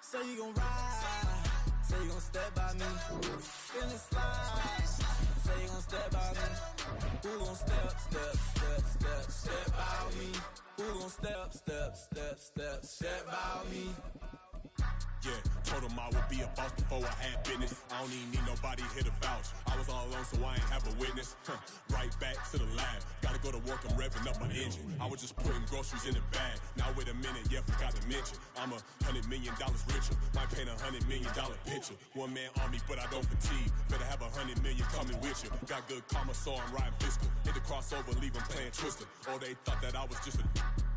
Say you gon' ride, say you gon' step by me. Feeling slide, say you gon' step by me. Who gon' step by me? Who gon' step by me? Yeah, told him I would be a boss before I had business. I don't even need nobody here to vouch. I was all alone, so I ain't have a witness. Right back to the lab. Gotta go to work, I'm revving up my engine. I was just putting groceries in the bag. Now wait a minute, yeah, forgot to mention. I'm $100 million richer. Might paint $100 million picture. One man army, but I don't fatigue. Better have 100 million coming with you. Got good karma, so I'm riding fiscal. Hit the crossover, leave them playing Twister. Oh, they thought that I was just a...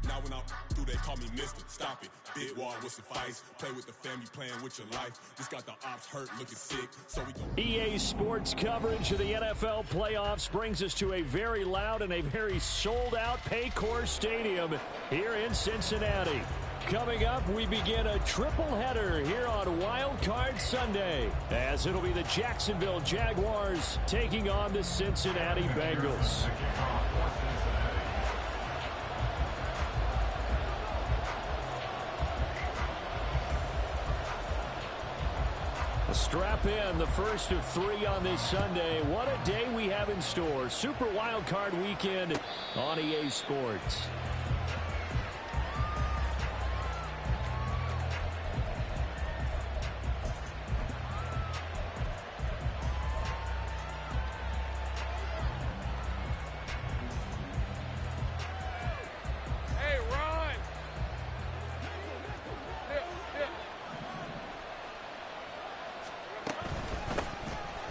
Now when I'm through, they call me Mister. Stop it. Big wall with some fights. Play with the family, playing with your life. Just got the ops hurt, looking sick. So we go. EA Sports coverage of the NFL playoffs brings us to a very loud and a very sold-out Paycor Stadium here in Cincinnati. Coming up, we begin a triple header here on Wild Card Sunday, as it'll be the Jacksonville Jaguars taking on the Cincinnati Bengals. Strap in, the first of 3 on this Sunday. What a day we have in store. Super Wild Card Weekend on EA Sports.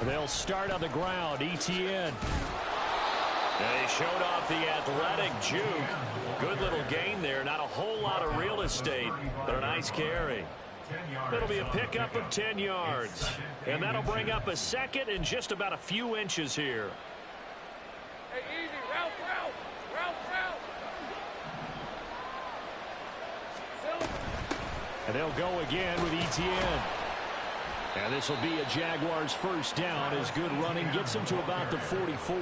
They'll start on the ground. Etienne. They showed off the athletic juke. Good little gain there. Not a whole lot of real estate, but a nice carry. It'll be a pickup of 10 yards. And that'll bring up a second and just about a few inches here. Hey, easy. Route. And they'll go again with Etienne. And this will be a Jaguars first down as good running gets him to about the 44.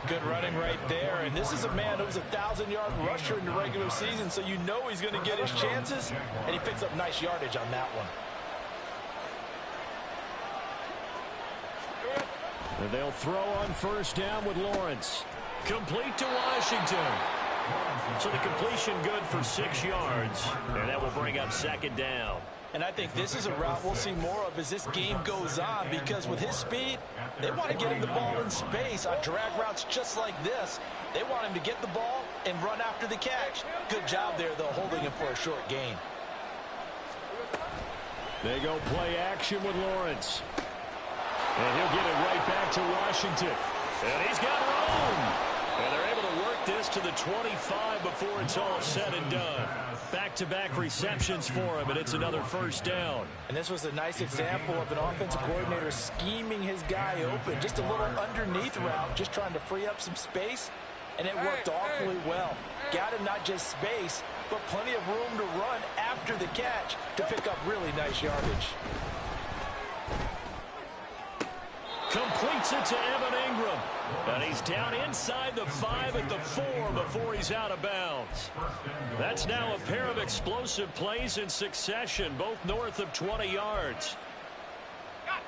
Good running right there. And this is a man who was a 1,000-yard rusher in the regular season, so you know he's going to get his chances. And he picks up nice yardage on that one. And they'll throw on first down with Lawrence. Complete to Washington. So the completion good for 6 yards. And that will bring up second down. And I think this is a route we'll see more of as this game goes on, because with his speed, they want to get him the ball in space on drag routes just like this. They want him to get the ball and run after the catch. Good job there, though, holding him for a short gain. They go play action with Lawrence. And he'll get it right back to Washington. And he's got room. And they're able to work this to the 25 before it's all said and done. Back-to-back receptions for him, and it's another first down. And this was a nice example of an offensive coordinator scheming his guy open. Just a little underneath route, just trying to free up some space, and it worked awfully well. Got him not just space, but plenty of room to run after the catch to pick up really nice yardage. Completes it to Evan Ingram. And he's down inside the 5 at the 4 before he's out of bounds. That's now a pair of explosive plays in succession, both north of 20 yards.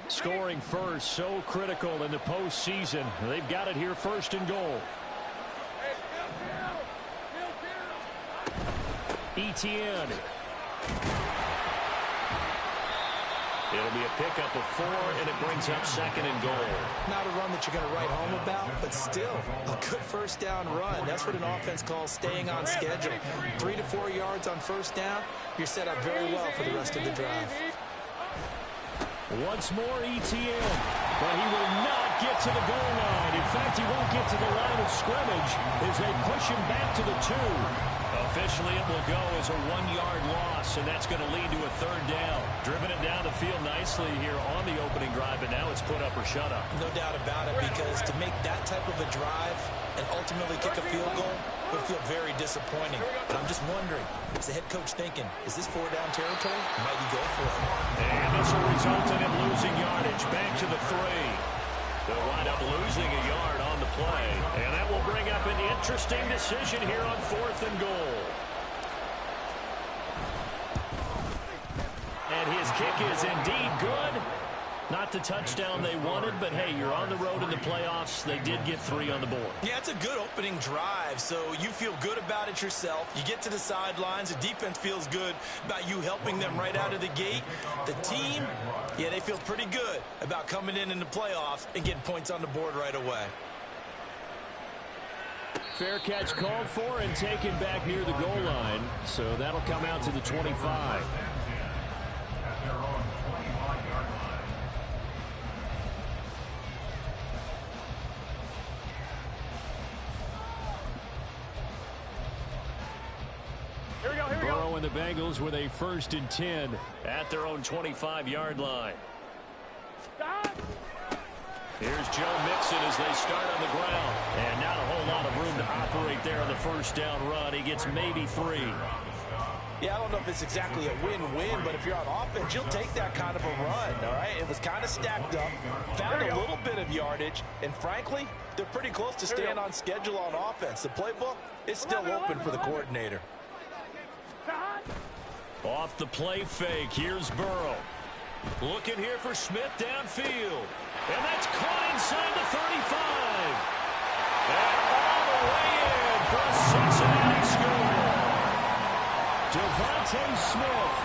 Scoring first, so critical in the postseason. They've got it here first and goal. Etienne. It'll be a pickup of 4, and it brings up second and goal. Not a run that you're going to write home about, but still a good first down run. That's what an offense calls staying on schedule. 3 to 4 yards on first down, you're set up very well for the rest of the drive. Once more, Etienne, but he will not get to the goal line. In fact, he won't get to the line of scrimmage as they push him back to the 2. Officially, it will go as a 1-yard loss, and that's going to lead to a third down. Driven it down the field nicely here on the opening drive, but now it's put up or shut up. No doubt about it, because to make that type of a drive and ultimately kick a field goal would feel very disappointing. But I'm just wondering, is the head coach thinking, is this 4-down territory? Might he go for it? And this will result in him losing yardage. Back to the 3. They'll wind up losing a yard on the play. And that will bring up an interesting decision here on 4th and goal. And kick is indeed good. Not the touchdown they wanted, but hey, you're on the road in the playoffs. They did get 3 on the board. Yeah, it's a good opening drive, so you feel good about it yourself. You get to the sidelines. The defense feels good about you helping them right out of the gate. The team, yeah, they feel pretty good about coming in the playoffs and getting points on the board right away. Fair catch called for and taken back near the goal line, so that'll come out to the 25. Burrow and the Bengals with a 1st and 10 at their own 25-yard line. Here's Joe Mixon as they start on the ground. And not a whole lot of room to operate there on the 1st down run. He gets maybe 3. Yeah, I don't know if it's exactly a win-win, but if you're on offense, you'll take that kind of a run, all right? It was kind of stacked up, found a little bit of yardage, and frankly, they're pretty close to staying on schedule on offense. The playbook is still open for the coordinator. Off the play fake, here's Burrow. Looking here for Smith downfield. And that's caught inside the 35. And all the way in for a Cincinnati score. Devontae Smith,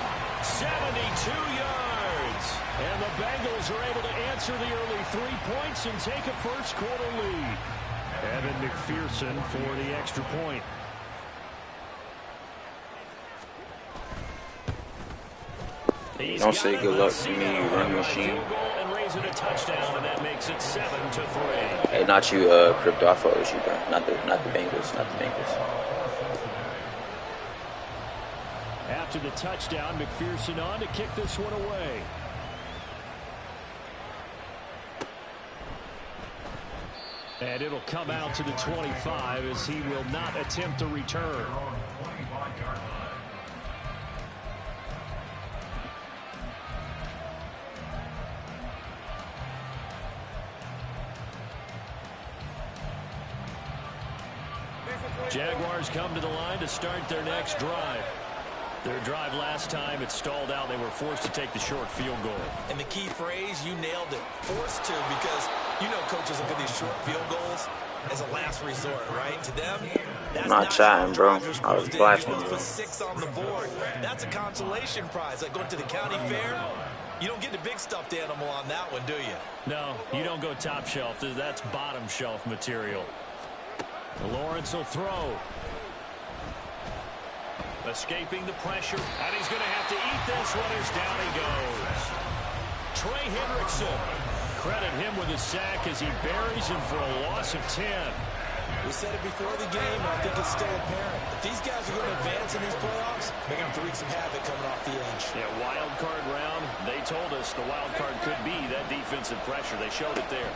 72 yards. And the Bengals are able to answer the early 3 points and take a first-quarter lead. Evan McPherson for the extra point. Don't say good luck to me, you run machine. And raising a touchdown, and that makes it 7-3. Hey, not you, Crypto. I thought it was you, bro. Not the Bengals. Not the Bengals. After the touchdown, McPherson on to kick this one away. And it'll come out to the 25 as he will not attempt a return. Jaguars come to the line to start their next drive. Their drive last time, it stalled out. They were forced to take the short field goal. And the key phrase, you nailed it, forced to, because you know coaches look at these short field goals as a last resort, right? To them, that's not chatting, bro. I was flashing. Put 6 on the board. That's a consolation prize. Like going to the county fair, you don't get the big stuffed animal on that one, do you? No, you don't go top shelf. That's bottom shelf material. Lawrence will throw. Escaping the pressure, and he's going to have to eat this one as down he goes. Trey Hendrickson. Credit him with a sack as he buries him for a loss of 10. We said it before the game, and I think it's still apparent. If these guys are going to advance in these playoffs, they're going to wreak some havoc coming off the edge. Yeah, wild card round. They told us the wild card could be that defensive pressure. They showed it there.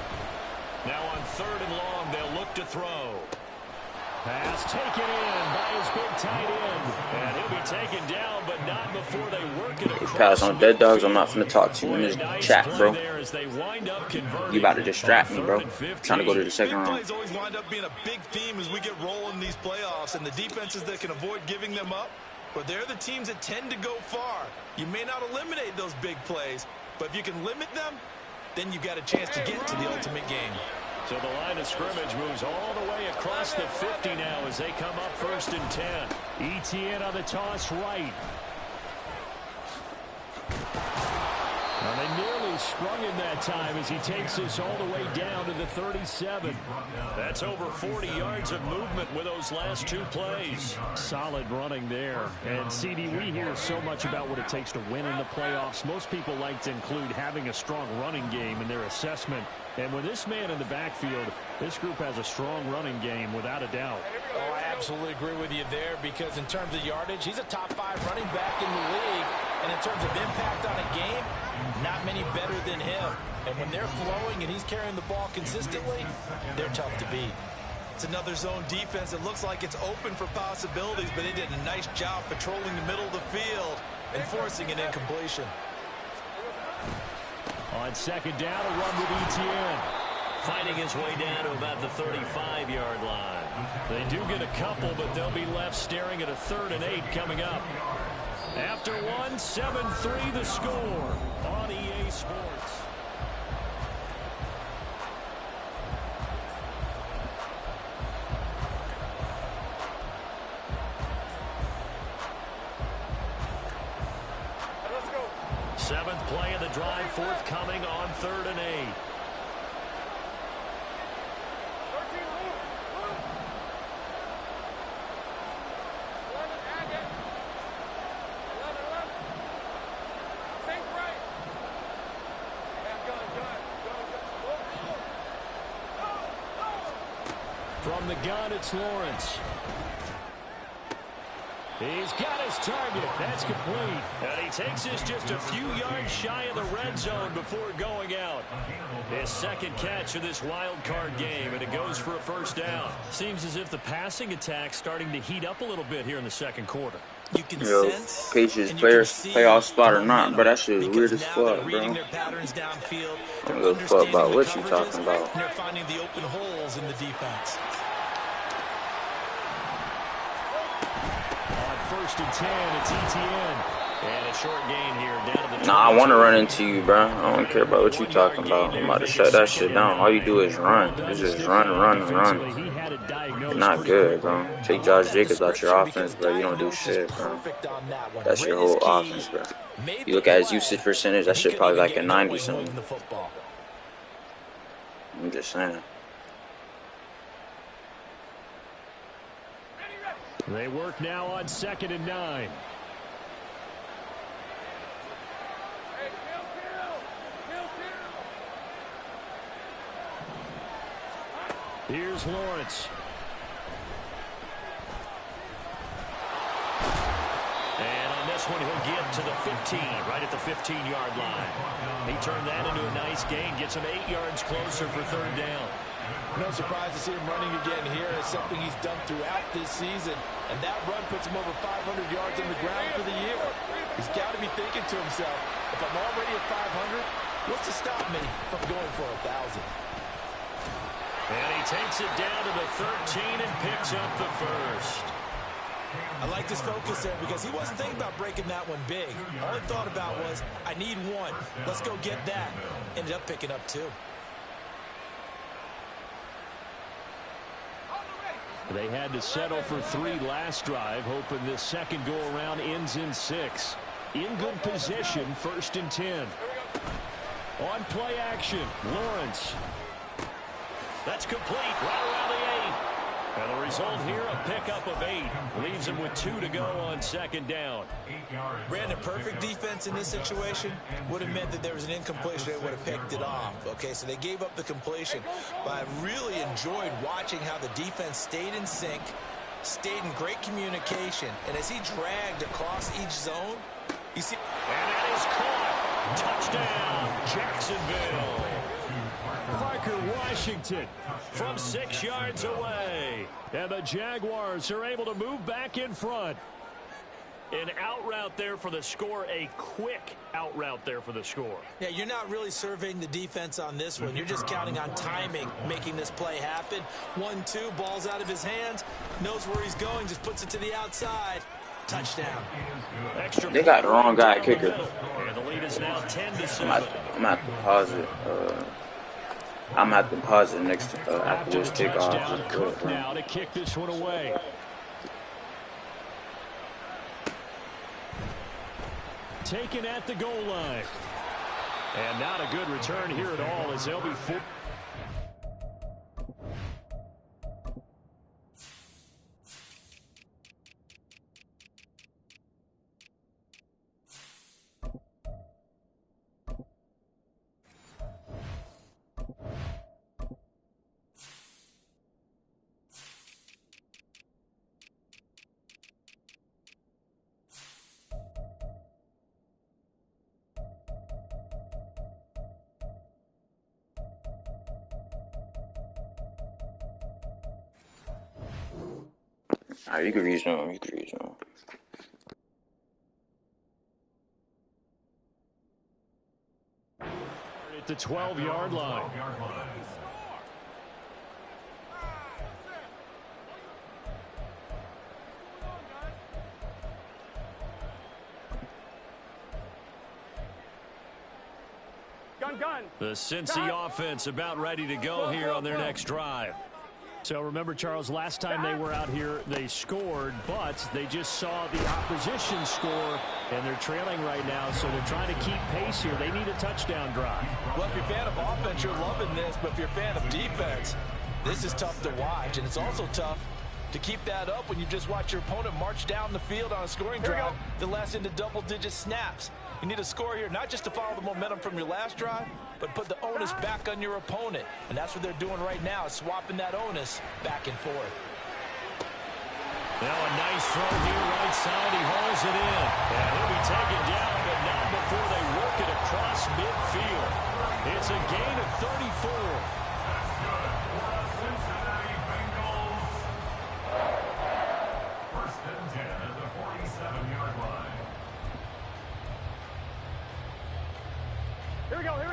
Now on 3rd and long, they'll look to throw. Pass taken in by his big tight end. And he'll be taken down, but not before they work it across. Pass on dead dogs, I'm not finna talk to you in this chat, bro. You about to distract me, bro. Trying to go to the second round. Big plays always wind up being a big theme as we get rolling in these playoffs. And the defenses that can avoid giving them up, but they're the teams that tend to go far. You may not eliminate those big plays, but if you can limit them, then you've got a chance to get to the ultimate game. So the line of scrimmage moves all the way across the 50 now as they come up 1st and 10. Etienne on the toss right. Now they nearly sprung him that time as he takes this all the way down to the 37. That's over 40 yards of movement with those last 2 plays. Solid running there. And CD, we hear so much about what it takes to win in the playoffs. Most people like to include having a strong running game in their assessment. And with this man in the backfield, this group has a strong running game without a doubt. Oh, I absolutely agree with you there, because in terms of yardage, he's a top 5 running back in the league. And in terms of impact on a game, not many better than him. And when they're flowing and he's carrying the ball consistently, they're tough to beat. It's another zone defense. It looks like it's open for possibilities, but they did a nice job patrolling the middle of the field and forcing an incompletion. On 2nd down, a run with Etienne. Fighting his way down to about the 35-yard line. They do get a couple, but they'll be left staring at a 3rd and 8 coming up. After one, 7-3 the score on EA Sports. Seventh play of the drive forthcoming on 3rd and 8. From the gun, it's Lawrence. He's got his target. That's complete. And he takes this just a few yards shy of the red zone before going out. His second catch of this wild card game, and it goes for a first down. Seems as if the passing attack's starting to heat up a little bit here in the second quarter. You can sense Patriots players playoff spot or not, but that shit is weird as fuck, bro. I don't give a fuck about what you talking about. They're finding the open holes in the defense. First and 10, it's ETN. And a short gain here down to the Nah, I want to run into you, bro. I don't care about what you talking about. I'm about to shut that shit down. All you do is run. You just run. You're not good, bro. Take Josh Jacobs out your offense, bro. You don't do shit, bro. That's your whole offense, bro. You look at his usage percentage, that shit probably like a 90-something. I'm just saying. They work now on 2nd and 9. Here's Lawrence. And on this one, he'll get to the 15, right at the 15-yard line. He turned that into a nice gain, gets him 8 yards closer for 3rd down. No surprise to see him running again here. It's something he's done throughout this season. And that run puts him over 500 yards on the ground for the year. He's got to be thinking to himself, if I'm already at 500, what's to stop me from going for 1,000? And he takes it down to the 13 and picks up the first. I like his focus there because he wasn't thinking about breaking that one big. All he thought about was, I need one. Let's go get that. Ended up picking up 2. They had to settle for 3 last drive, hoping this second go-around ends in 6. In good position, 1st and 10. On play action, Lawrence. That's complete, right around the 8. And the result here, a pickup of 8. Leaves him with 2 to go on 2nd down. Brandon, perfect defense in this situation would have meant that there was an incompletion. They would have picked it off. Okay, so they gave up the completion. But I really enjoyed watching how the defense stayed in sync, stayed in great communication. And as he dragged across each zone, you see... And that is caught. Touchdown, Jacksonville. Parker Washington from 6 yards away. And the Jaguars are able to move back in front. An out route there for the score, a quick out route there for the score. Yeah, you're not really surveying the defense on this one. You're just counting on timing, making this play happen. 1-2, ball's out of his hands, knows where he's going, just puts it to the outside. Touchdown. They got the wrong guy kicker. And the lead is now 10-7. I'm at the pause it. I'm at the pause it next after this kickoff. Cook now to kick this one away. Taken at the goal line. And not a good return here at all as they'll be full. Alright, you can resume. At the 12-yard line. The Cincy offense about ready to go here on their next drive. So remember, Charles, last time they were out here, they scored, but they just saw the opposition score, and they're trailing right now, so they're trying to keep pace here. They need a touchdown drive. Well, if you're a fan of offense, you're loving this, but if you're a fan of defense, this is tough to watch, and it's also tough to keep that up when you just watch your opponent march down the field on a scoring drive that lasts into double-digit snaps. You need a score here, not just to follow the momentum from your last drive, but put the onus back on your opponent. And that's what they're doing right now, swapping that onus back and forth. Now a nice throw here right side. He hauls it in. And he'll be taken down, but not before they work it across midfield. It's a gain of 34.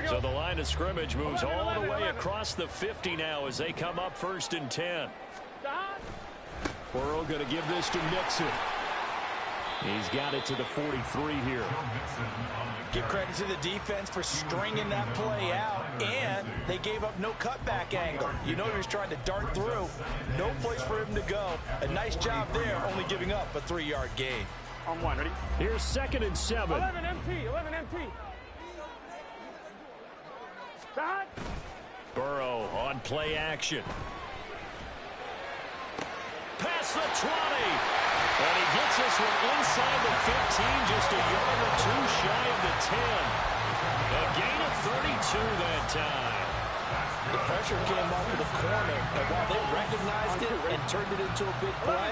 So the line of scrimmage moves all the way across the 50 now as they come up 1st and 10. Burrow going to give this to Mixon. He's got it to the 43 here. Give credit to the defense for stringing that play out, and they gave up no cutback angle. You know he was trying to dart through. No place for him to go. A nice job there, only giving up a 3-yard gain. On one, ready? Here's 2nd and 7. 11 MT, 11 MT. Burrow on play action. Past the 20. And he gets this one inside the 15, just a yard or two shy of the 10. A gain of 32 that time. The pressure came off of the corner, and while they recognized it and turned it into a big play,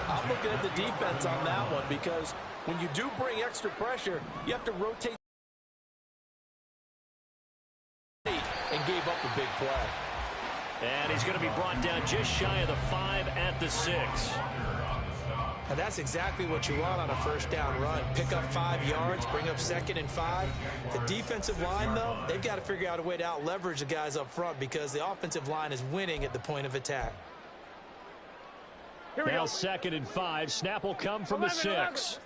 I'm looking at the defense on that one, because when you do bring extra pressure, you have to rotate and gave up a big play. And he's going to be brought down just shy of the 5 at the 6. And that's exactly what you want on a first down run. Pick up 5 yards, bring up 2nd and 5. The defensive line, though, they've got to figure out a way to out-leverage the guys up front because the offensive line is winning at the point of attack. Now 2nd and 5. Snap will come from the 6.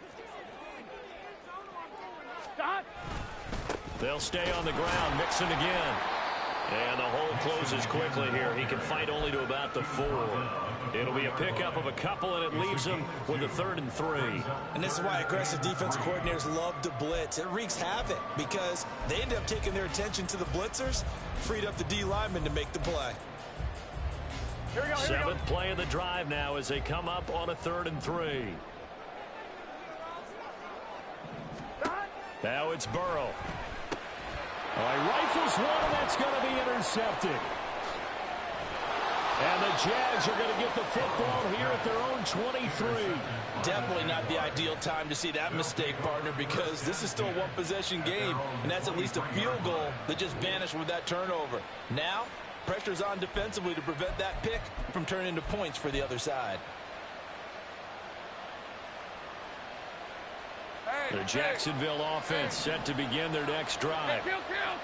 They'll stay on the ground. Mixon again. And the hole closes quickly here. He can fight only to about the 4. It'll be a pickup of a couple, and it leaves him with a 3rd and 3. And this is why aggressive defensive coordinators love to blitz. It wreaks havoc because they end up taking their attention to the blitzers, freed up the D lineman to make the play. 7th play of the drive now as they come up on a 3rd and 3. Now it's Burrow. All right, rifles one, and that's going to be intercepted. And the Jags are going to get the football here at their own 23. Definitely not the ideal time to see that mistake, partner, because this is still a one-possession game, and that's at least a field goal that just vanished with that turnover. Now, pressure's on defensively to prevent that pick from turning into points for the other side. The Jacksonville offense set to begin their next drive.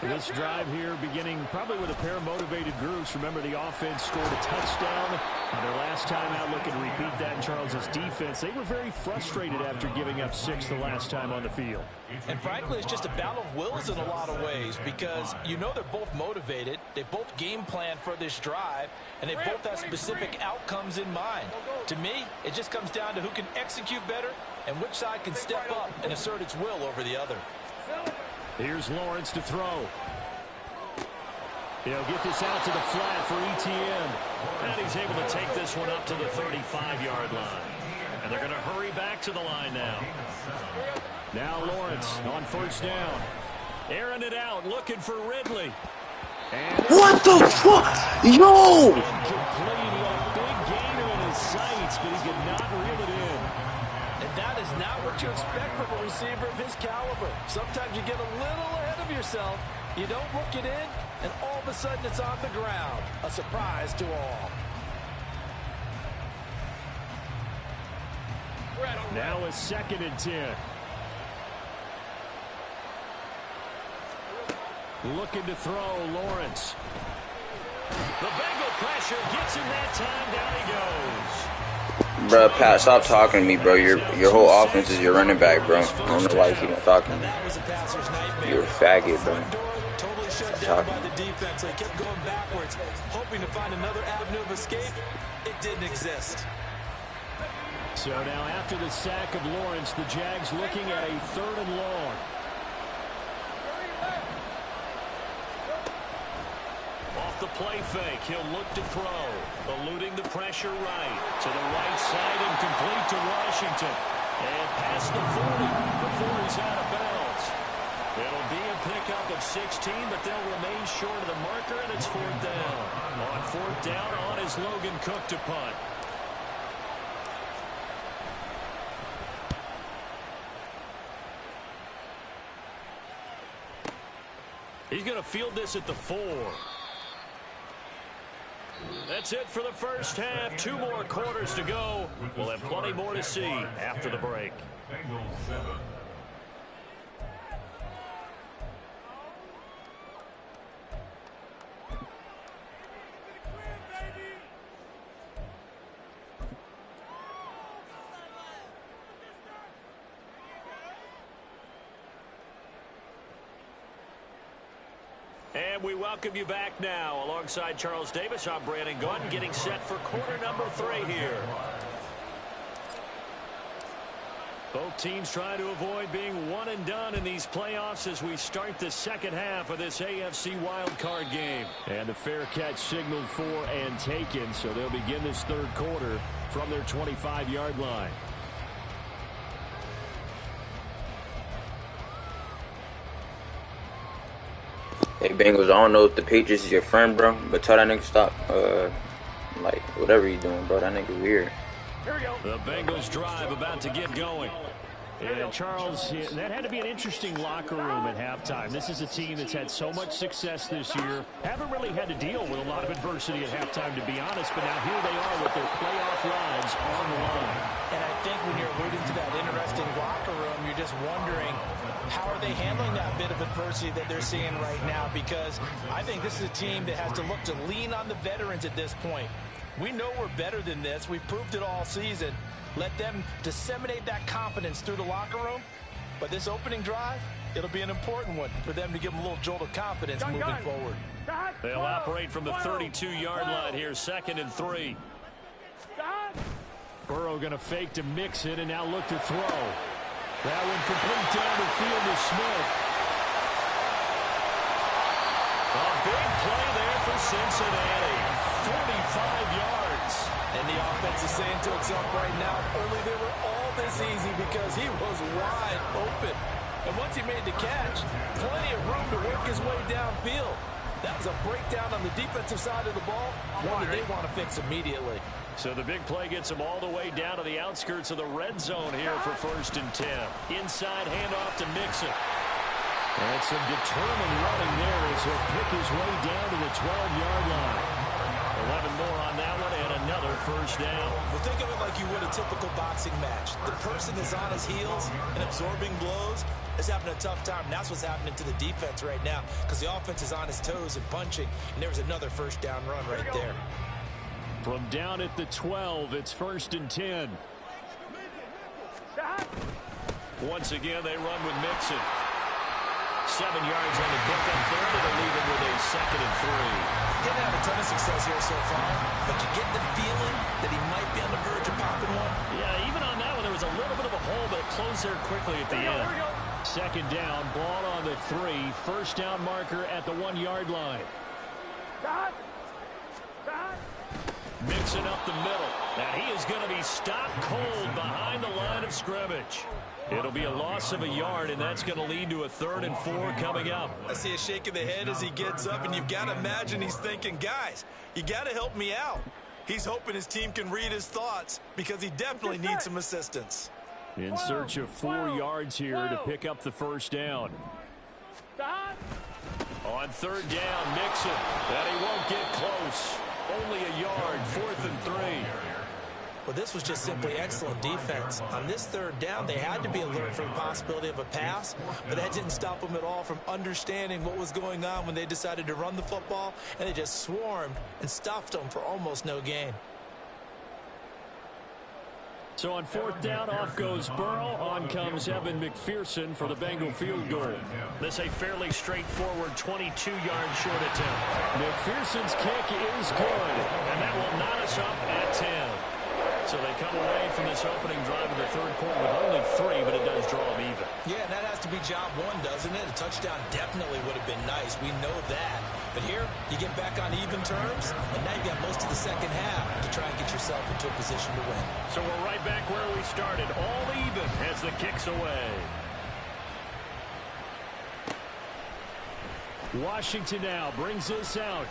This drive here beginning probably with a pair of motivated groups. Remember, the offense scored a touchdown on their last time out. Looking to repeat that in Charles's defense. They were very frustrated after giving up 6 the last time on the field. And frankly, it's just a battle of wills in a lot of ways because you know they're both motivated. They both game plan for this drive, and they both have specific outcomes in mind. To me, it just comes down to who can execute better and which side can step up and assert its will over the other. Here's Lawrence to throw. He'll get this out to the flat for Etienne. And he's able to take this one up to the 35-yard line. And they're going to hurry back to the line now. Now Lawrence on 1st down. Airing it out, looking for Ridley. And what the fuck? Yo! Incomplete. He had a big gainer in his sights, but he could not reel it in. And that is not what you expect from a receiver of his caliber. Sometimes you get a little ahead of yourself. You don't look it in, and all of a sudden it's on the ground. A surprise to all. Now a 2nd and 10. Looking to throw, Lawrence. The Bengal pressure gets him that time. Down he goes. Bro, Pat, stop talking to me, bro. Your whole offense is your running back, bro. I don't know why you keep talking to me. You're a faggot, bro. shut down by the defense. They kept going backwards, hoping to find another avenue of escape. It didn't exist. So now after the sack of Lawrence, the Jags looking at a 3rd and long. Off the play fake, he'll look to throw. Eluding the pressure right. To the right side and complete to Washington. And past the 40 before he's out of bounds. It'll be a pickup of 16, but they'll remain short of the marker, and it's 4th down. On 4th down, on is Logan Cook to punt. He's going to field this at the 4. That's it for the first half. 2 more quarters to go. We'll have plenty more to see after the break. And we welcome you back now. Alongside Charles Davis, I'm Brandon Gaudin, getting set for quarter number 3 here. Both teams trying to avoid being one and done in these playoffs as we start the second half of this AFC wildcard game. And the fair catch signaled for and taken, so they'll begin this 3rd quarter from their 25-yard line. Hey, Bengals, I don't know if the Patriots is your friend, bro, but tell that nigga stop, like, whatever you doing, bro. That nigga weird. Here we go. The Bengals drive about to get going. And Charles, that had to be an interesting locker room at halftime. This is a team that's had so much success this year. Haven't really had to deal with a lot of adversity at halftime, to be honest, but now here they are with their playoff lives on the line. And I think when you're alluding to that interesting locker room, you're just wondering, how are they handling that bit of adversity that they're seeing right now? Because I think this is a team that has to look to lean on the veterans at this point. We know we're better than this. We've proved it all season. Let them disseminate that confidence through the locker room. But this opening drive, it'll be an important one for them to give them a little jolt of confidence moving forward. They'll operate from the 32-yard line here, 2nd and 3. Burrow going to fake to mix it and now look to throw. That one complete down the field to Smith. A big play there for Cincinnati. 45 yards. And the offense is saying to itself right now, early they were all this easy because he was wide open. And once he made the catch, plenty of room to work his way downfield. That was a breakdown on the defensive side of the ball, one that they want to fix immediately. So the big play gets them all the way down to the outskirts of the red zone here for 1st and 10. Inside handoff to Mixon. And some determined running there as he'll pick his way down to the 12-yard line. 11 more on that one and another 1st down. Well, think of it like you would a typical boxing match. The person is on his heels and absorbing blows is having a tough time. And that's what's happening to the defense right now because the offense is on his toes and punching. And there's another 1st down run right there. From down at the 12, it's 1st and 10. Once again, they run with Mixon. 7 yards on the pickup there. It'll leave him with a 2nd and 3. Didn't have a ton of success here so far, but you get the feeling that he might be on the verge of popping one. Yeah, even on that one, there was a little bit of a hole, but it closed there quickly at the end. 2nd down, ball on the 3. 1st down marker at the 1-yard line. Mixing up the middle. Now he is going to be stopped cold behind the line of scrimmage. It'll be a loss of a yard, and that's going to lead to a 3rd and 4 coming up. I see a shake of the head as he gets up, and you've got to imagine he's thinking, guys, you got to help me out. He's hoping his team can read his thoughts because he definitely needs some assistance. In search of 4 yards here to pick up the 1st down. On 3rd down, Mixon. And he won't get close. Only a yard, 4th and 3. Well, this was just simply excellent defense. On this 3rd down, they had to be alert for the possibility of a pass, but that didn't stop them at all from understanding what was going on when they decided to run the football, and they just swarmed and stuffed them for almost no gain. So on fourth down, off goes Burrow. On comes Evan McPherson for the Bengal field goal. This a fairly straightforward 22-yard short attempt. McPherson's kick is good, and that will knot us up at 10. So they come away from this opening drive in the third quarter with only 3, but it does draw them even. Yeah, and that has to be job one, doesn't it? A touchdown definitely would have been nice. We know that. But here, you get back on even terms, and now you got most of the second half to try and get yourself into a position to win. So we're right back where we started, all even as the kick's away. Washington now brings this out.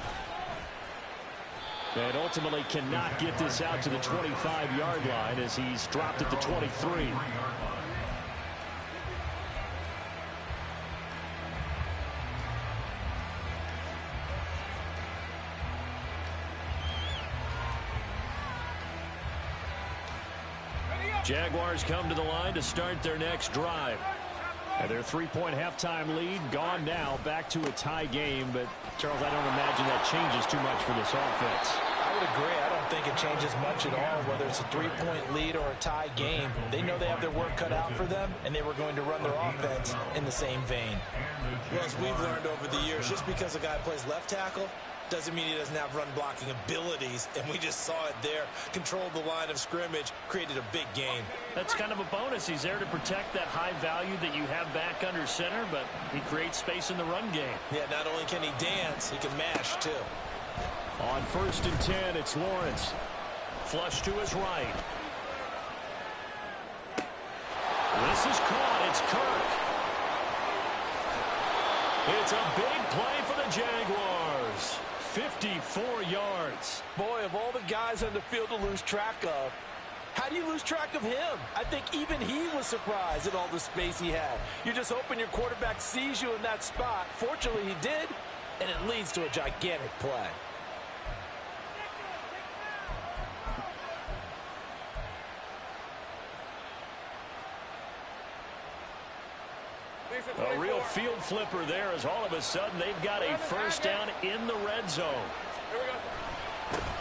And ultimately cannot get this out to the 25-yard line as he's dropped at the 23. Jaguars come to the line to start their next drive. And their 3-point halftime lead gone now, back to a tie game. But, Charles, I don't imagine that changes too much for this offense. I would agree. I don't think it changes much at all, whether it's a 3-point lead or a tie game. They know they have their work cut out for them, and they were going to run their offense in the same vein. Well, as we've learned over the years, just because a guy plays left tackle doesn't mean he doesn't have run-blocking abilities, and we just saw it there. Controlled the line of scrimmage, created a big game. That's kind of a bonus. He's there to protect that high value that you have back under center, but he creates space in the run game. Yeah, not only can he dance, he can mash, too. On 1st and 10, it's Lawrence. Flush to his right. This is caught. It's Kirk. It's a big play for the Jaguars. 54 yards. Boy, of all the guys on the field to lose track of, how do you lose track of him? I think even he was surprised at all the space he had. You're just hoping your quarterback sees you in that spot. Fortunately, he did, and it leads to a gigantic play. A real field flipper there as all of a sudden they've got a first down in the red zone.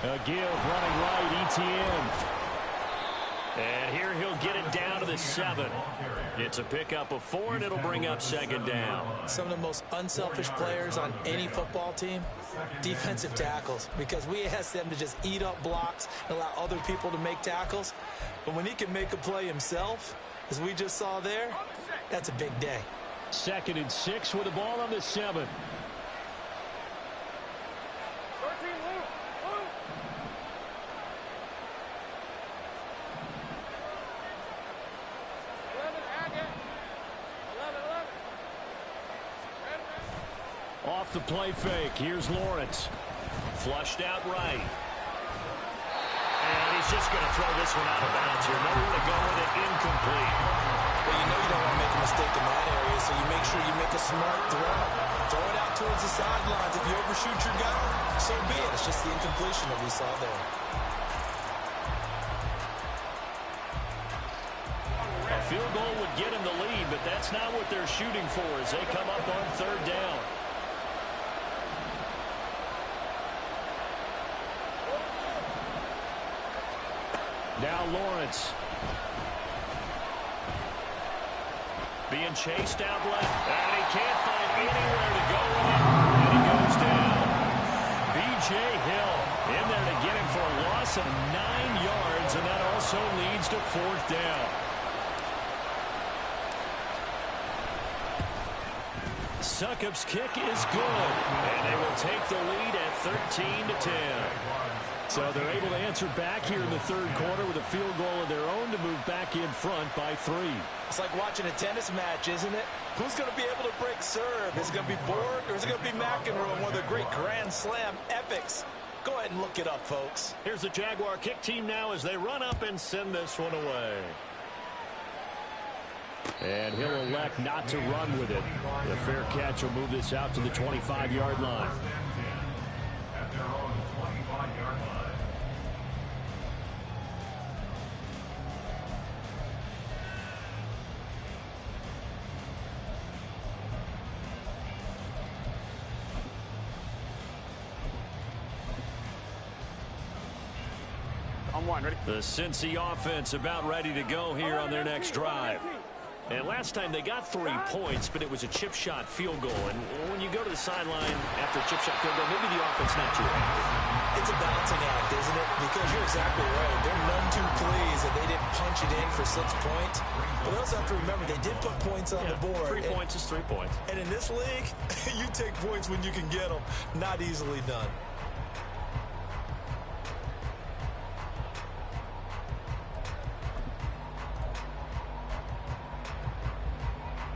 A give running right, Etienne. And here he'll get it down to the 7. It's a pickup of 4, and it'll bring up 2nd down. Some of the most unselfish players on any football team, defensive tackles, because we ask them to just eat up blocks and allow other people to make tackles. But when he can make a play himself, as we just saw there, that's a big day. 2nd and 6 with the ball on the 7. Off the play fake, here's Lawrence. Flushed out right. And he's just going to throw this one out of bounds here. Nowhere to go with it, incomplete. Well, you know you don't want to make a mistake in that area, so you make sure you make a smart throw. Throw it out towards the sidelines. If you overshoot your guy, so be it. It's just the incompletion that we saw there. A field goal would get him the lead, but that's not what they're shooting for as they come up on 3rd down. Now Lawrence. Being chased out left. And he can't find anywhere to go with it. And he goes down. B.J. Hill in there to get him for a loss of 9 yards, and that also leads to 4th down. Succop's kick is good, and they will take the lead at 13-10. So they're able to answer back here in the 3rd quarter with a field goal of their own to move back in front by 3. It's like watching a tennis match, isn't it? Who's going to be able to break serve? Is it going to be Borg or is it going to be McEnroe, one of the great Grand Slam epics? Go ahead and look it up, folks. Here's the Jaguar kick team now as they run up and send this one away. And he'll elect not to run with it. The fair catch will move this out to the 25-yard line. On one, ready? The Cincy offense about ready to go here on their next drive. And last time they got 3 points, but it was a chip shot field goal. And when you go to the sideline after a chip shot field goal, maybe the offense not too happy. It's a balancing act, isn't it? Because you're exactly right. They're none too pleased that they didn't punch it in for 6 points. But they also have to remember they did put points on the board. 3 points is 3 points. And in this league, you take points when you can get them. Not easily done.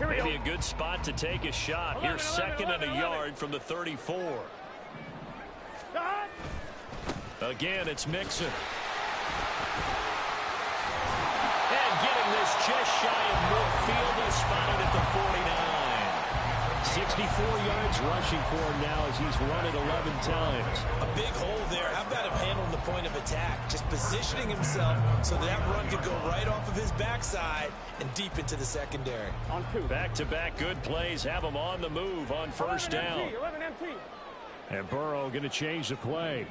Maybe a good spot to take a shot. Here's second and a yard from the 34. Again, it's Mixon. And getting this just shy of midfield is spotted at the 49. 64 yards rushing for him now as he's run it 11 times. A big hole there. How about him handling the point of attack? Just positioning himself so that run could go right off of his backside and deep into the secondary. On 2. Back-to-back good plays have him on the move on first down. 11 MT. And Burrow going to change the play.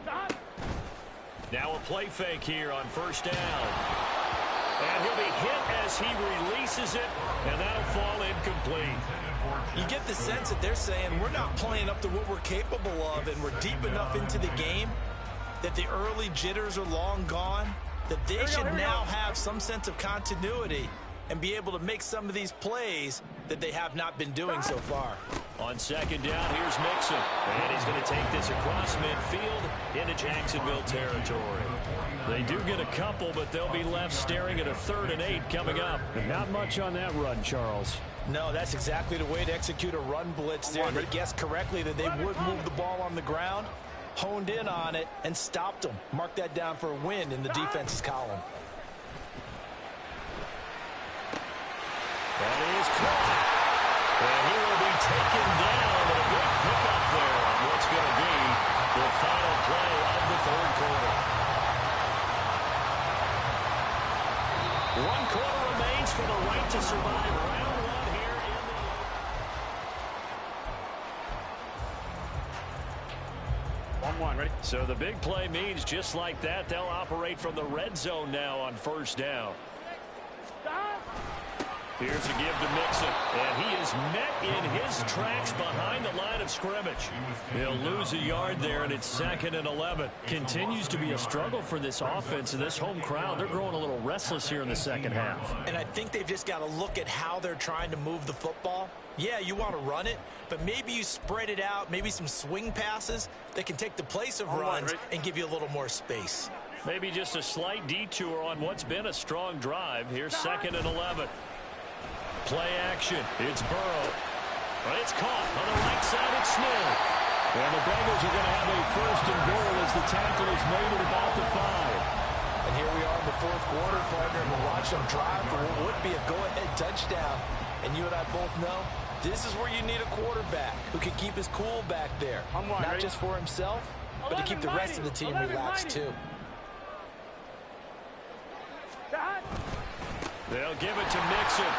Stop. Now a play fake here on first down. And he'll be hit as he releases it, and that'll fall incomplete. You get the sense that they're saying we're not playing up to what we're capable of, and we're deep enough into the game that the early jitters are long gone, that they should now have some sense of continuity and be able to make some of these plays that they have not been doing so far. On second down, here's Mixon. And he's going to take this across midfield into Jacksonville territory. They do get a couple, but they'll be left staring at a 3rd and 8 coming up. And not much on that run, Charles. No, that's exactly the way to execute a run blitz there. They guessed correctly that they would move the ball on the ground, honed in on it, and stopped them. Mark that down for a win in the defense's column. That is caught. And he will be taken down, and a good pickup there on what's going to be the final play of the 3rd quarter. 1 quarter remains for the right to survive round 1 here in the... 1-1, ready? So the big play means just like that, they'll operate from the red zone now on first down. Here's a give to Mixon, and he is met in his tracks behind the line of scrimmage. He'll lose a yard there, and it's 2nd and 11. Continues to be a struggle for this offense, and this home crowd, they're growing a little restless here in the second half. And I think they've just got to look at how they're trying to move the football. Yeah, you want to run it, but maybe you spread it out, maybe some swing passes that can take the place of runs and give you a little more space. Maybe just a slight detour on what's been a strong drive. Here's 2nd and 11. Play action. It's Burrow. But it's caught on the right side. It's Smith. And the Bengals are going to have a 1st and goal as the tackle is made at about the 5. And here we are in the 4th quarter, partner, and we'll watch them drive for what would be a go-ahead touchdown. And you and I both know this is where you need a quarterback who can keep his cool back there. Not just for himself, but to keep the rest of the team relaxed too. They'll give it to Mixon.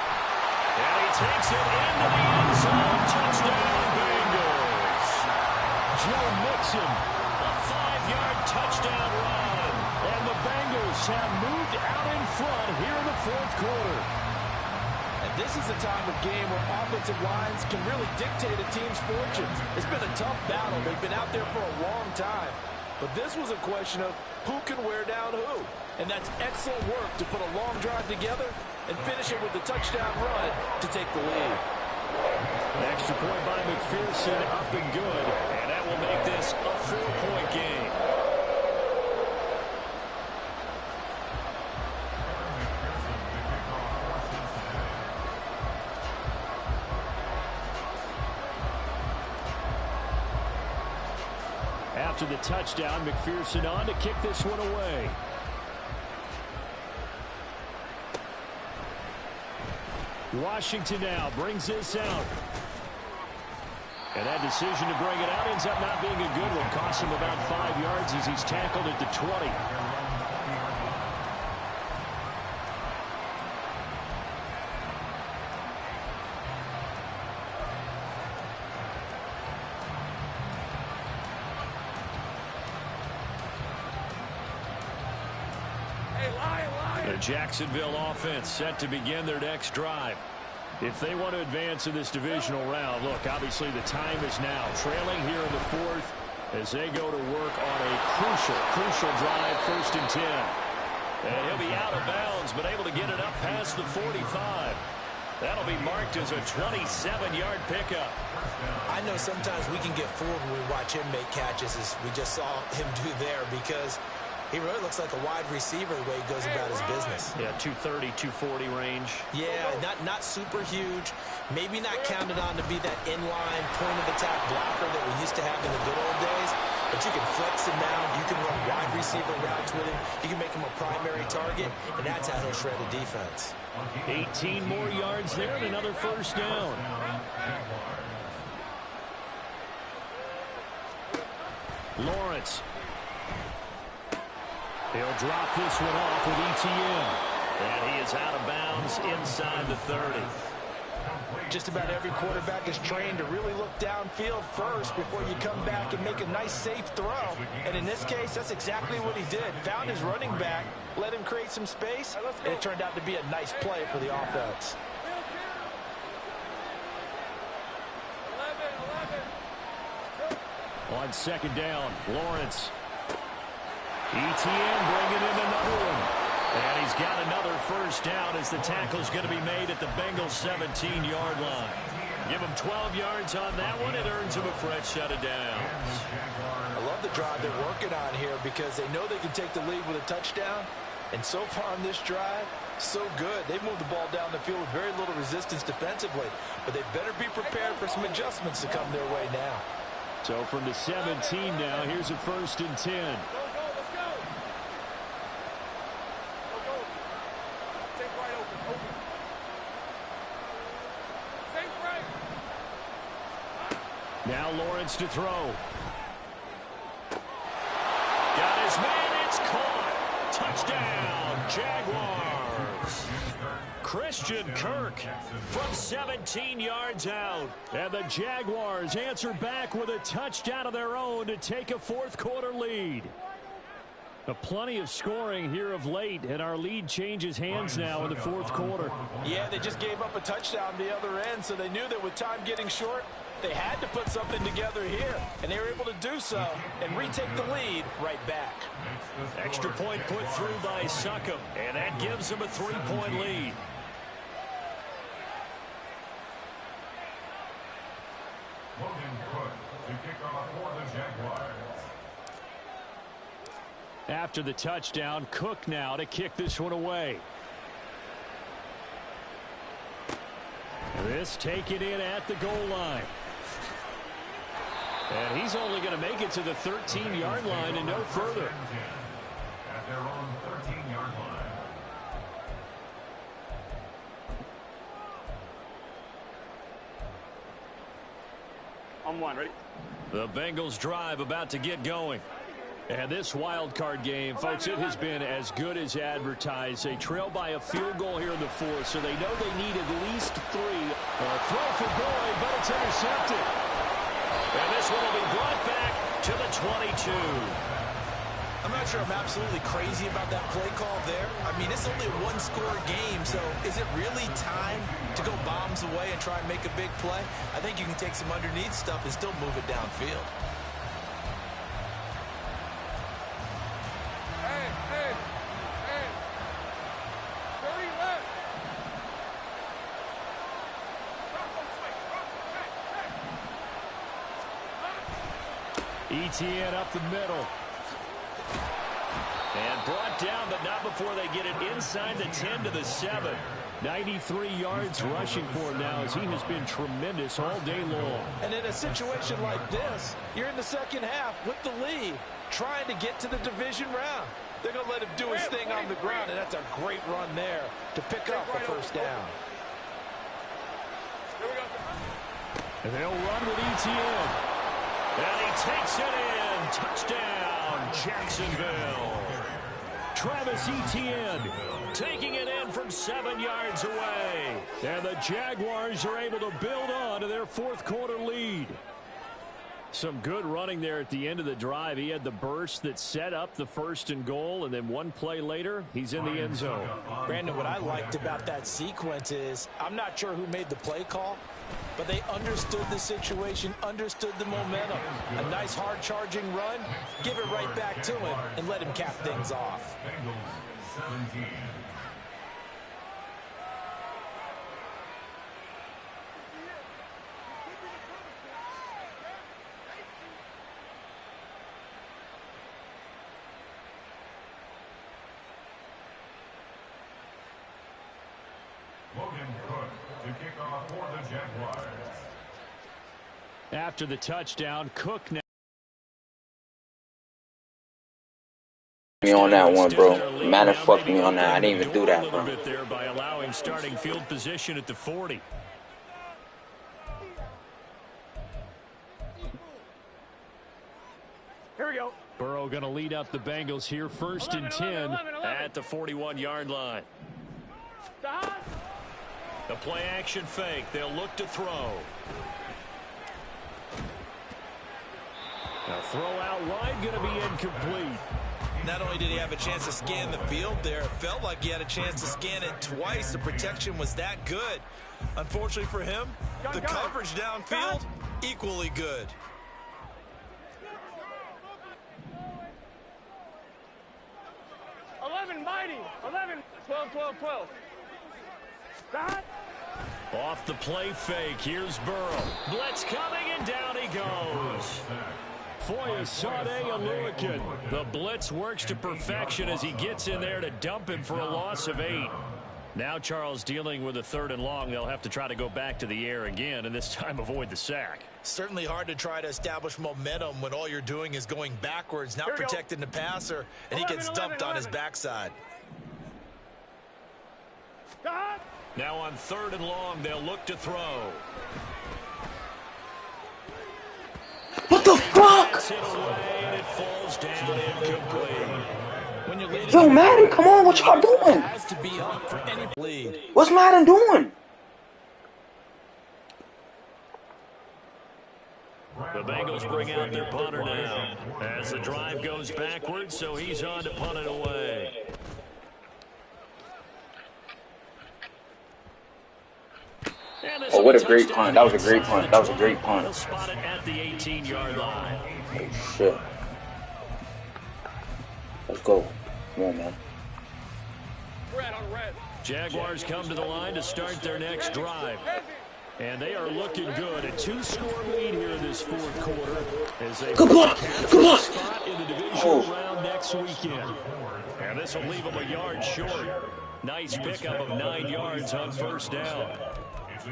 And he takes it into the end zone. Touchdown, Bengals. Joe Mixon, a 5-yard touchdown run. And the Bengals have moved out in front here in the 4th quarter. And this is a time of game where offensive lines can really dictate a team's fortunes. It's been a tough battle. They've been out there for a long time. But this was a question of who can wear down who. And that's excellent work to put a long drive together and finish it with the touchdown run to take the lead. Extra point by McPherson, up and good. And that will make this a 4-point game. After the touchdown, McPherson on to kick this one away. Washington now brings this out. And that decision to bring it out ends up not being a good one. Costs him about 5 yards as he's tackled at the 20. The Jacksonville offense set to begin their next drive. If they want to advance in this divisional round, look, obviously the time is now. Trailing here in the fourth as they go to work on a crucial drive, 1st and 10. And he'll be out of bounds, but able to get it up past the 45. That'll be marked as a 27-yard pickup. I know sometimes we can get fooled when we watch him make catches, as we just saw him do there, because he really looks like a wide receiver the way he goes about his business. Yeah, 230, 240 range. Yeah, not super huge. Maybe not counted on to be that inline point-of-attack blocker that we used to have in the good old days. But you can flex him down. You can run wide receiver routes with him. You can make him a primary target, and that's how he'll shred the defense. 18 more yards there and another 1st down. Lawrence. He'll drop this one off with ETN. And he is out of bounds inside the 30. Just about every quarterback is trained to really look downfield first before you come back and make a nice, safe throw. And in this case, that's exactly what he did. Found his running back, let him create some space, and it turned out to be a nice play for the offense. On 2nd down, Lawrence. ETN bringing in another one. And he's got another 1st down as the tackle's going to be made at the Bengals' 17-yard line. Give him 12 yards on that one. It earns him a fresh set of downs. I love the drive they're working on here because they know they can take the lead with a touchdown. And so far on this drive, so good. They've moved the ball down the field with very little resistance defensively. But they better be prepared for some adjustments to come their way now. So from the 17 now, here's a 1st and 10. Now Lawrence to throw. Got his man. It's caught. Touchdown, Jaguars. Christian Kirk from 17 yards out. And the Jaguars answer back with a touchdown of their own to take a 4th quarter lead. Plenty of scoring here of late, and our lead changes hands now in the 4th quarter. Yeah, they just gave up a touchdown the other end, so they knew that with time getting short, they had to put something together here, and they were able to do so and retake the lead right back. Extra point put through by Succop, and that gives them a 3-point lead. After the touchdown, Cook now to kick this one away. This taken in at the goal line. And he's only going to make it to the 13-yard line and no further. At their own 13-yard line. On 1, ready? The Bengals drive about to get going. And this wild card game, folks, it has been as good as advertised. They trail by a field goal here in the 4th, so they know they need at least 3. A throw for Boyd, but it's intercepted. And this one will be brought back to the 22. I'm not sure I'm absolutely crazy about that play call there. I mean, it's only a 1-score game, so is it really time to go bombs away and try and make a big play? I think you can take some underneath stuff and still move it downfield. ETN up the middle. And brought down, but not before they get it inside the 10 to the 7. 93 yards rushing for him now as he has been tremendous all day long. And in a situation like this, you're in the 2nd half with the lead, trying to get to the division round. They're going to let him do his thing on the ground, and that's a great run there to pick up the 1st down. And they'll run with ETN. And he takes it in. Touchdown, Jacksonville. Travis Etienne taking it in from 7 yards away. And the Jaguars are able to build on to their 4th quarter lead. Some good running there at the end of the drive. He had the burst that set up the 1st and goal, and then one play later, he's in the end zone. Brandon, what I liked about that sequence is I'm not sure who made the play call, but they understood the situation, understood the momentum. A nice hard-charging run, give it right back to him, and let him cap things off. Bengals 17. Logan Cook to kick off for the Jaguars. After the touchdown, Cook now. Me on that one, bro. Madden fucked me on that. I didn't even do that, bro. There by allowing starting field position at the 40. Here we go. Burrow going to lead up the Bengals here, 1st and 10 at the 41-yard line. The play action fake. They'll look to throw. Now throw out wide, going to be incomplete. Not only did he have a chance to scan the field there, it felt like he had a chance to scan it twice. The protection was that good. Unfortunately for him, the coverage downfield, equally good. Mighty. 11, 12, 12, 12. Off the play fake. Here's Burrow. Blitz coming, and down he goes. Foyesade Oluokun. The blitz works to perfection as he gets in there to dump him for a loss of 8. Now Charles dealing with a 3rd and long. They'll have to try to go back to the air again, and this time avoid the sack. Certainly hard to try to establish momentum when all you're doing is going backwards, not protecting the passer, and he gets dumped on his backside. Now on 3rd and long, they'll look to throw. What the fuck? And it falls down incomplete. Yo, Madden, come on, what y'all doing? What's Madden doing? The Bengals bring out their punter now as the drive goes backwards, so he's on to punt it away. Oh, what a great punt. That was a great punt. That was a great punt. He'll spot it at the 18-yard line. Oh, shit. Let's go. Come on, man. Jaguars come to the line to start their next drive. And they are looking good. A 2-score lead here in this 4th quarter. As they good block. Good block. Spot in the divisional round next weekend. And this will leave them a yard short. Nice pickup of 9 yards on 1st down.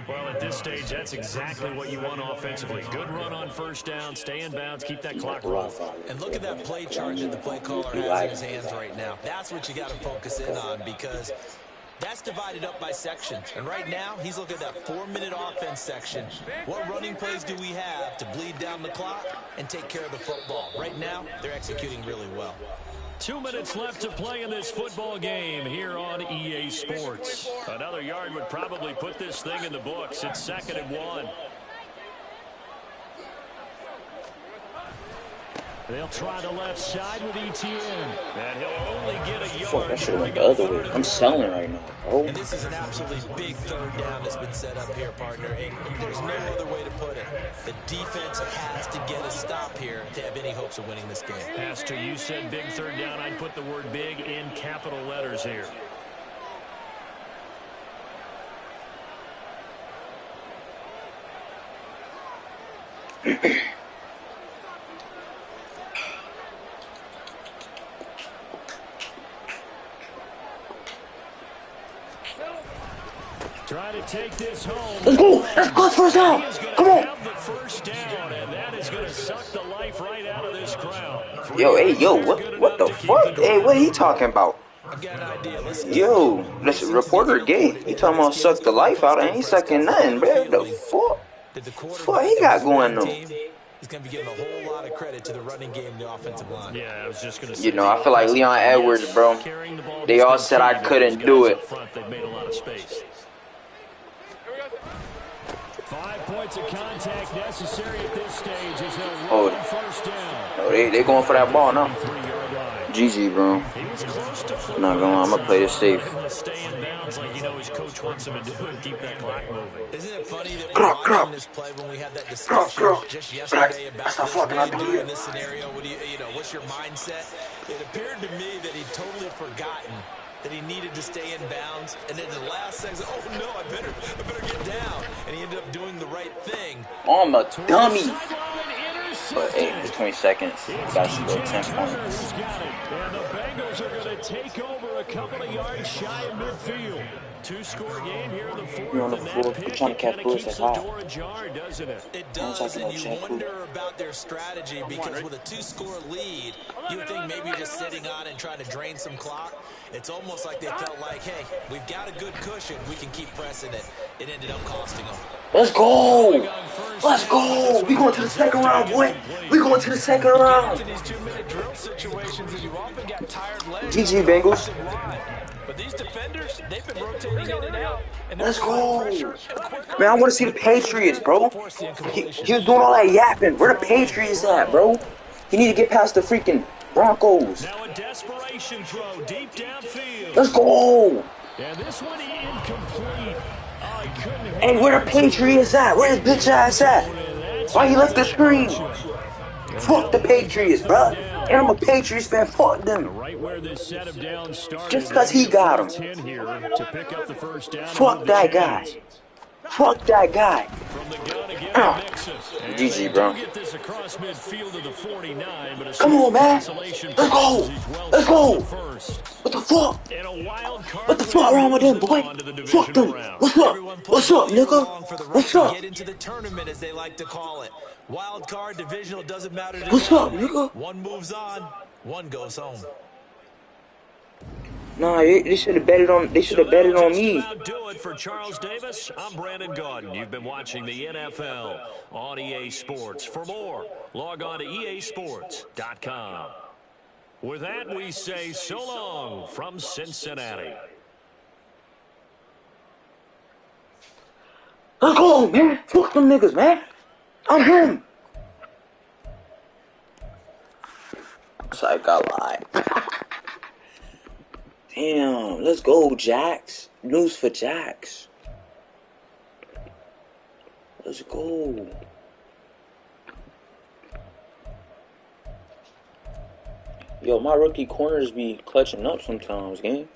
Well, at this stage, that's exactly what you want offensively. Good run on 1st down, stay in bounds, keep that clock rolling. And look at that play chart that the play caller has in his hands right now. That's what you got to focus in on, because that's divided up by sections. And right now, he's looking at that 4-minute offense section. What running plays do we have to bleed down the clock and take care of the football? Right now, they're executing really well. 2 minutes left to play in this football game here on EA Sports. Another yard would probably put this thing in the books. It's 2nd and 1. They'll try the left side with ETN. And he'll only get a yard. Fuck, that shit went the other way. I'm selling right now, bro. And this is an absolutely big 3rd down that's been set up here, partner. And there's no other way to put it. The defense has to get a stop here to have any hopes of winning this game. Pastor, you said big 3rd down. I'd put the word big in capital letters here. Try to take this home. Let's go. Let's go 1st down. Come on. Have the 1st down, and that is going to suck the life right out of this crowd. Yo, hey, yo, what the fuck? Hey, what are you talking about? Yo, this reporter gay. He talking about suck the life out, and he sucking nothing, bro. The fuck? What he got going on? He's going to be giving a whole lot of credit to the running game and the offensive line. Yeah, I was just going to say. You know, I feel like Leon Edwards, bro. They all said I couldn't do it. They've made a lot of space. 5 points Lots of contact necessary at this stage as they'll Hold run it. first down. Oh, they going for that ball now. 3-yard line. GG, bro. He was close to I'm not gonna lie, I'm gonna play this safe. Stay in bounds like his coach wants him to do and keep that clock moving. Isn't it funny that we're watching this play when we had that discussion just yesterday about this? What do you do in this scenario? What do what's your mindset? It appeared to me that he'd totally forgotten that he needed to stay in bounds, and then the last second, oh no, I better get down, and he ended up doing the right thing. I'm a dummy. But hey, it's 20 seconds. Got to go 10 points. And the Bengals are going to take over a couple of yards shy of midfield. Two-score game here in the fourth. You're on the floor. You're trying to catch bullets at high. It does, and you wonder about their strategy because with a two-score lead, you would think maybe you're just sitting on and trying to drain some clock. It's almost like they felt like, hey, we've got a good cushion. We can keep pressing it. It ended up costing them. Let's go. Let's go. We going to the second round, boy. We going to the second round. GG, Bengals. But these defenders, they've been rotating in and out. Let's go. Man, I want to see the Patriots, bro. He was doing all that yapping. Where the Patriots at, bro? He need to get past the freaking Broncos. Now a desperation throw deep downfield. Let's go. And this one incomplete. Oh, and where the Patriots at? Where his bitch ass at? Why he left the screen? Fuck the Patriots, bro. And I'm a Patriots fan. Fuck them. Right where this set of downs started. Just because he got him. Here to pick up the first down. Fuck that guy. Fuck that guy. GG, bro. Come on, man. Let's go. Let's go. What the fuck? What the fuck wrong with them, boy? Fuck them. What's up? What's up, nigga? What's up? Get into the tournament, as they like to call it. Wild card, divisional, doesn't matter. What's up, nigga? One moves on, one goes home. Nah, they should have betted on. They should have betted on me. Do it for Charles Davis. I'm Brandon Gaudin. You've been watching the NFL on EA Sports. For more, log on to easports.com. With that, we say so long from Cincinnati. Let's go, man. Fuck them niggas, man. I'm him. Psych, I lied. Damn, let's go, Jax. News for Jax. Let's go. Yo, my rookie corners be clutching up sometimes, gang.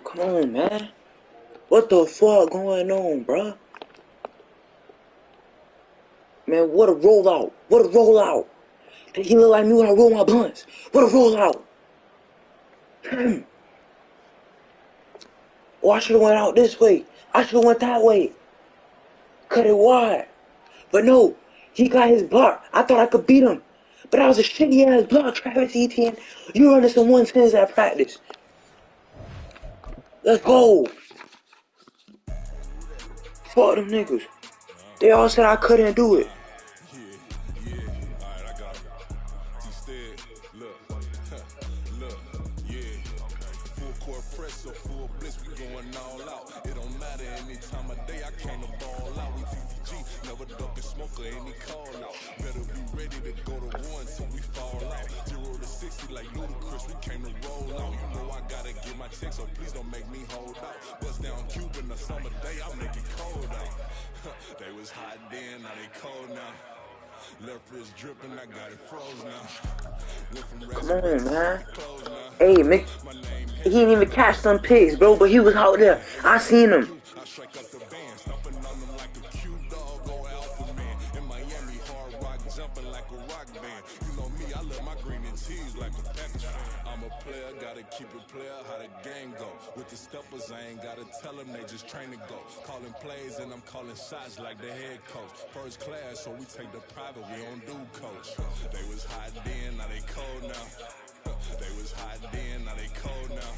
Come on, man. What the fuck going on, bruh? Man, what a rollout. What a rollout. He look like me when I roll my blunts. What a rollout. Oh, I should have went out this way. I should have went that way. Cut it wide. But no, he got his block. I thought I could beat him. But that was a shitty ass block, Travis Etienne. You running some 110s at practice. Let's go. Fuck them niggas. They all said I couldn't do it. Yeah, alright, I got it. Instead, look, yeah. Full court press or full blitz, we going all out. It don't matter any time of day, I came to ball out with TCG. Never duck a smoker, ain't he call out. Better be ready to go to one till we fall out. 0 to 60 like Ludacris, we came to roll out. You know I gotta get my check, so please don't make me hold out. Bust down Cuban a summer day, I'll make it cold out. They was hot then, now they cold now. Left wrist dripping, I got it froze now. Come on, man. Hey, Mick, he didn't even catch some pigs, bro, but he was out there. I seen him. I strike up the band, stomping on them like a cute dog, go alpha man. In Miami, hard rock, jumping like a rock band. You know me, I love my green and cheese like a Packers fan. I'm a player, gotta keep it player, how the game go. With the steppers, I ain't gotta tell them, they just train to go. Calling plays and I'm calling shots like the head coach. First class, so we take the private, we don't do coach. They was hot then, now they cold now. They was hot then, now they cold now.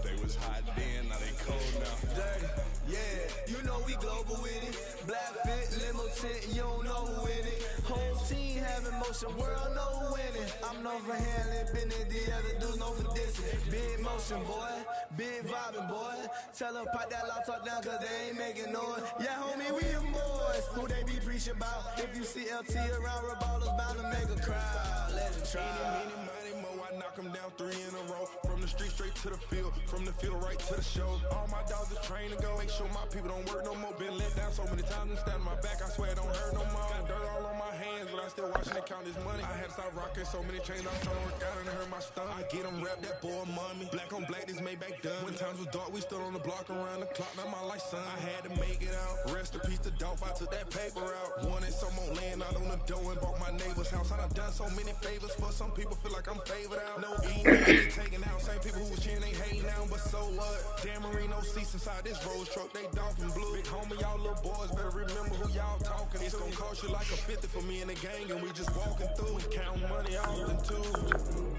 They was hot then, now they cold now. Dirty, yeah, you know we global with it. Black fit, limo tint, you don't know who in it. Whole team having motion, world know winning. I'm known for handling business, the other dudes known for dissing. Big motion, boy, big vibing, boy. Tell them pop that loud talk down, cause they ain't making noise. Yeah, homie, we them boys. Who they be preaching about? If you see LT around, Reballo's bound to make a crowd. Let it try. Many more, I knock them down 3 in a row. From the street straight to the field, from the field right to the show. All my dogs are trained to go. Make sure my people don't work no more. Been let down so many times and stand my back. I swear it don't hurt no more. Got dirt all on my hands, but I still watching it count this money. I had to stop rocking so many chains. I'm trying to work out and it hurt my stomach. I get them rap, that boy mommy. Black on black, this made back done. When times was dark, we stood on the block around the clock. Now my life, son. I had to make it out. Rest in peace to Dolph. I took that paper out. Wanted some more land out on the door and bought my neighbor's house. I done so many favors for some people. Feel like I'm favored out. No E, I taking out. Same people who was cheering, they hating now, but so what? Dan Marino seats inside this Rolls truck, they dolphin blue. Big homie, y'all little boys better remember who y'all talking. It's gonna cost you like a 50 for me and the gang, and we just walking through and counting money all in two.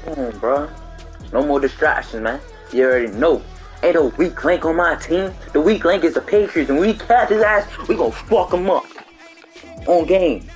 Come on, bro. No more distractions, man. You already know. Ain't no weak link on my team. The weak link is the Patriots, and when we catch his ass, we gonna fuck him up. On game.